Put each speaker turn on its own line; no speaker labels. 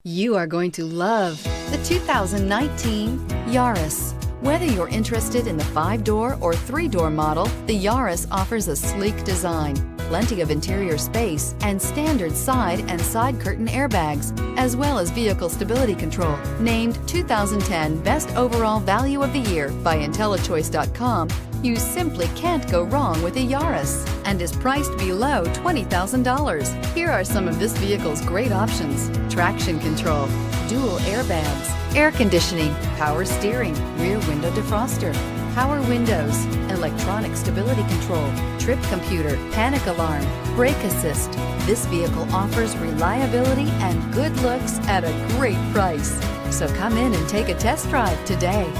You are going to love the 2019 Yaris. Whether you're interested in the 5-door or 3-door model, the Yaris offers a sleek design, plenty of interior space, and standard side and side curtain airbags, as well as vehicle stability control. Named 2010 Best Overall Value of the Year by IntelliChoice.com, you simply can't go wrong with a Yaris, and is priced below $20,000. Here are some of this vehicle's great options: traction control, dual airbags, air conditioning, power steering, rear window defroster, power windows, electronic stability control, trip computer, panic alarm, brake assist. This vehicle offers reliability and good looks at a great price. So come in and take a test drive today.